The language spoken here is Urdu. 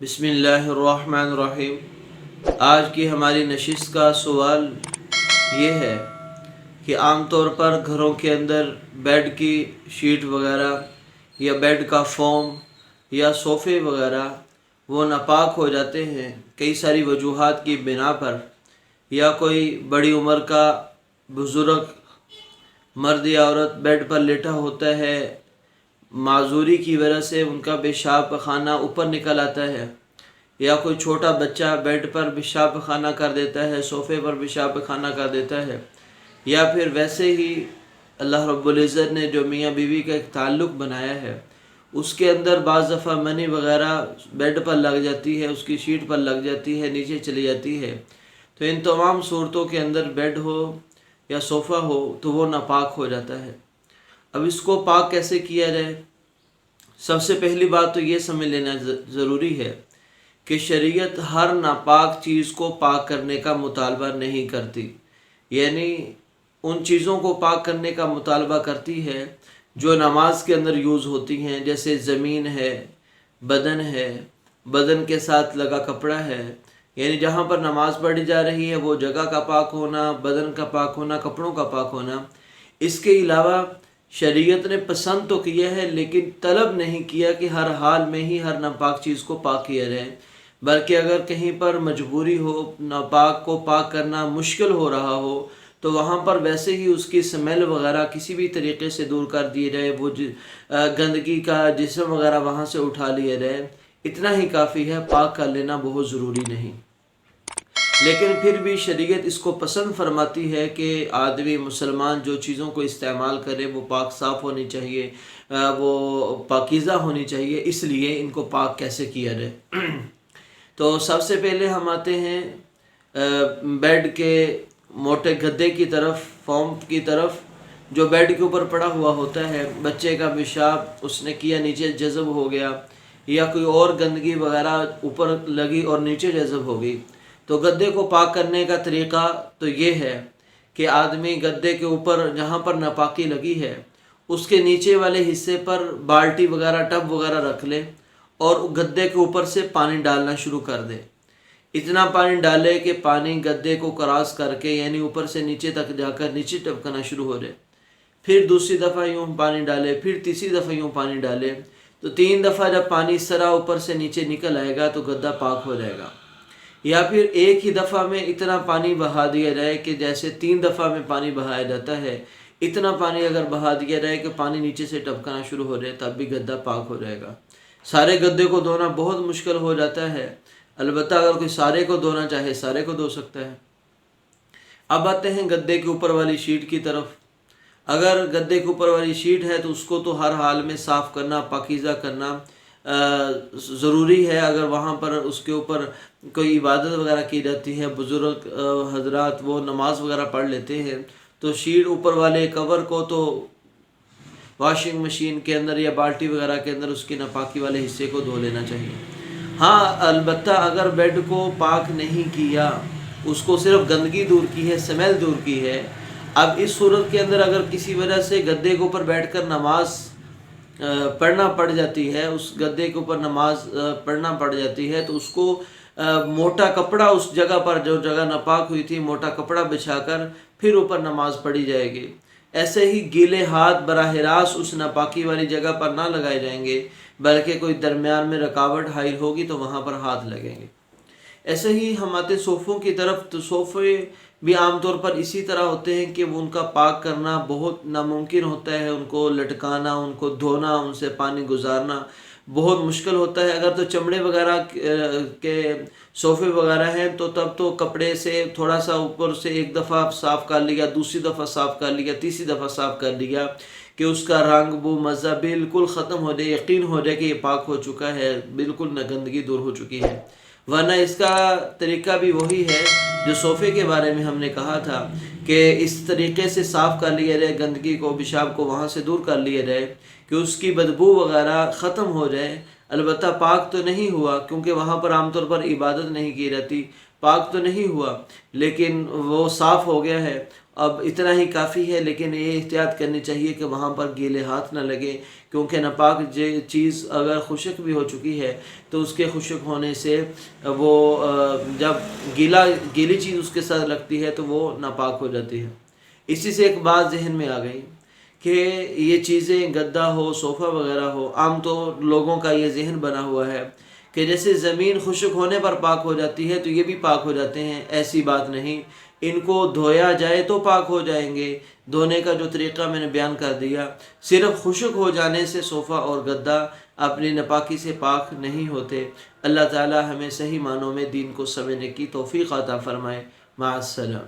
بسم اللہ الرحمن الرحیم۔ آج کی ہماری نشست کا سوال یہ ہے کہ عام طور پر گھروں کے اندر بیڈ کی شیٹ وغیرہ یا بیڈ کا فوم یا صوفے وغیرہ وہ ناپاک ہو جاتے ہیں کئی ساری وجوہات کی بنا پر، یا کوئی بڑی عمر کا بزرگ مرد یا عورت بیڈ پر لیٹا ہوتا ہے، معذوری کی وجہ سے ان کا پیشاب پخانہ اوپر نکل آتا ہے، یا کوئی چھوٹا بچہ بیڈ پر پیشاب پخانہ کر دیتا ہے، صوفے پر پیشاب پخانہ کر دیتا ہے، یا پھر ویسے ہی اللہ رب العزت نے جو میاں بیوی کا ایک تعلق بنایا ہے اس کے اندر بعض دفعہ منی وغیرہ بیڈ پر لگ جاتی ہے، اس کی شیٹ پر لگ جاتی ہے، نیچے چلی جاتی ہے، تو ان تمام صورتوں کے اندر بیڈ ہو یا صوفہ ہو تو وہ ناپاک ہو جاتا ہے۔ اب اس کو پاک کیسے کیا جائے؟ سب سے پہلی بات تو یہ سمجھ لینا ضروری ہے کہ شریعت ہر ناپاک چیز کو پاک کرنے کا مطالبہ نہیں کرتی، یعنی ان چیزوں کو پاک کرنے کا مطالبہ کرتی ہے جو نماز کے اندر یوز ہوتی ہیں، جیسے زمین ہے، بدن کے ساتھ لگا کپڑا ہے، یعنی جہاں پر نماز پڑھی جا رہی ہے وہ جگہ کا پاک ہونا، بدن کا پاک ہونا، کپڑوں کا پاک ہونا۔ اس کے علاوہ شریعت نے پسند تو کیا ہے لیکن طلب نہیں کیا کہ ہر حال میں ہی ہر ناپاک چیز کو پاک کیا جائے، بلکہ اگر کہیں پر مجبوری ہو، ناپاک کو پاک کرنا مشکل ہو رہا ہو تو وہاں پر ویسے ہی اس کی سمیل وغیرہ کسی بھی طریقے سے دور کر دیے جائے، وہ گندگی کا جسم وغیرہ وہاں سے اٹھا لیا جائے، اتنا ہی کافی ہے، پاک کر لینا بہت ضروری نہیں۔ لیکن پھر بھی شریعت اس کو پسند فرماتی ہے کہ آدمی مسلمان جو چیزوں کو استعمال کرے وہ پاک صاف ہونی چاہیے، وہ پاکیزہ ہونی چاہیے، اس لیے ان کو پاک کیسے کیا جائے۔ تو سب سے پہلے ہم آتے ہیں بیڈ کے موٹے گدے کی طرف، فوم کی طرف، جو بیڈ کے اوپر پڑا ہوا ہوتا ہے۔ بچے کا پیشاب اس نے کیا، نیچے جذب ہو گیا، یا کوئی اور گندگی وغیرہ اوپر لگی اور نیچے جذب ہو گئی، تو گدے کو پاک کرنے کا طریقہ تو یہ ہے کہ آدمی گدے کے اوپر جہاں پر ناپاکی لگی ہے اس کے نیچے والے حصے پر بالٹی وغیرہ، ٹب وغیرہ رکھ لے اور گدے کے اوپر سے پانی ڈالنا شروع کر دے۔ اتنا پانی ڈالے کہ پانی گدے کو کراس کر کے، یعنی اوپر سے نیچے تک جا کر نیچے ٹپکنا شروع ہو جائے۔ پھر دوسری دفعہ یوں پانی ڈالے، پھر تیسری دفعہ یوں پانی ڈالے، تو 3 دفعہ جب پانی اس طرح اوپر سے نیچے نکل آئے گا تو گدا پاک ہو جائے گا۔ یا پھر ایک ہی دفعہ میں اتنا پانی بہا دیا جائے کہ جیسے 3 دفعہ میں پانی بہایا جاتا ہے، اتنا پانی اگر بہا دیا جائے کہ پانی نیچے سے ٹپکنا شروع ہو جائے، تب بھی گدا پاک ہو جائے گا۔ سارے گدے کو دھونا بہت مشکل ہو جاتا ہے، البتہ اگر کوئی سارے کو دھونا چاہے سارے کو دھو سکتا ہے۔ اب آتے ہیں گدے کے اوپر والی شیٹ کی طرف۔ اگر گدے کے اوپر والی شیٹ ہے تو اس کو تو ہر حال میں صاف کرنا، پاکیزہ کرنا ضروری ہے۔ اگر وہاں پر اس کے اوپر کوئی عبادت وغیرہ کی جاتی ہے، بزرگ حضرات وہ نماز وغیرہ پڑھ لیتے ہیں، تو شیٹ اوپر والے کور کو تو واشنگ مشین کے اندر یا بالٹی وغیرہ کے اندر اس کی ناپاکی والے حصے کو دھو لینا چاہیے۔ ہاں البتہ اگر بیڈ کو پاک نہیں کیا، اس کو صرف گندگی دور کی ہے، سمیل دور کی ہے، اب اس صورت کے اندر اگر کسی وجہ سے گدے کے اوپر بیٹھ کر نماز پڑھنا پڑ جاتی ہے، اس گدے کے اوپر نماز پڑھنا پڑ جاتی ہے، تو اس کو موٹا کپڑا اس جگہ پر جو جگہ ناپاک ہوئی تھی موٹا کپڑا بچھا کر پھر اوپر نماز پڑھی جائے گی۔ ایسے ہی گیلے ہاتھ براہ راست اس ناپاکی والی جگہ پر نہ لگائے جائیں گے، بلکہ کوئی درمیان میں رکاوٹ حائل ہوگی تو وہاں پر ہاتھ لگیں گے۔ ایسے ہی ہم آتے صوفوں کی طرف، تو صوفے بھی عام طور پر اسی طرح ہوتے ہیں کہ ان کا پاک کرنا بہت ناممکن ہوتا ہے، ان کو لٹکانا، ان کو دھونا، ان سے پانی گزارنا بہت مشکل ہوتا ہے۔ اگر تو چمڑے وغیرہ کے صوفے وغیرہ ہیں تو تب تو کپڑے سے تھوڑا سا اوپر سے ایک دفعہ صاف کر لیا، دوسری دفعہ صاف کر لیا، تیسری دفعہ صاف کر لیا کہ اس کا رنگ بو مزہ بالکل ختم ہو جائے، یقین ہو جائے کہ یہ پاک ہو چکا ہے، بالکل گندگی دور ہو چکی ہے۔ ورنہ اس کا طریقہ بھی وہی ہے جو صوفے کے بارے میں ہم نے کہا تھا کہ اس طریقے سے صاف کر لیا جائے، گندگی کو، پیشاب کو وہاں سے دور کر لیا جائے کہ اس کی بدبو وغیرہ ختم ہو جائے۔ البتہ پاک تو نہیں ہوا، کیونکہ وہاں پر عام طور پر عبادت نہیں کی جاتی، پاک تو نہیں ہوا لیکن وہ صاف ہو گیا ہے، اب اتنا ہی کافی ہے، لیکن یہ احتیاط کرنی چاہیے کہ وہاں پر گیلے ہاتھ نہ لگے، کیونکہ ناپاک چیز اگر خشک بھی ہو چکی ہے تو اس کے خشک ہونے سے وہ جب گیلی چیز اس کے ساتھ لگتی ہے تو وہ ناپاک ہو جاتی ہے۔ اسی سے ایک بات ذہن میں آ گئی کہ یہ چیزیں گدا ہو، صوفہ وغیرہ ہو، عام طور لوگوں کا یہ ذہن بنا ہوا ہے کہ جیسے زمین خشک ہونے پر پاک ہو جاتی ہے تو یہ بھی پاک ہو جاتے ہیں۔ ایسی بات نہیں، ان کو دھویا جائے تو پاک ہو جائیں گے۔ دھونے کا جو طریقہ میں نے بیان کر دیا، صرف خشک ہو جانے سے صوفہ اور گدا اپنی ناپاکی سے پاک نہیں ہوتے۔ اللہ تعالی ہمیں صحیح معنوں میں دین کو سمجھنے کی توفیق عطا فرمائے۔ مع السلام۔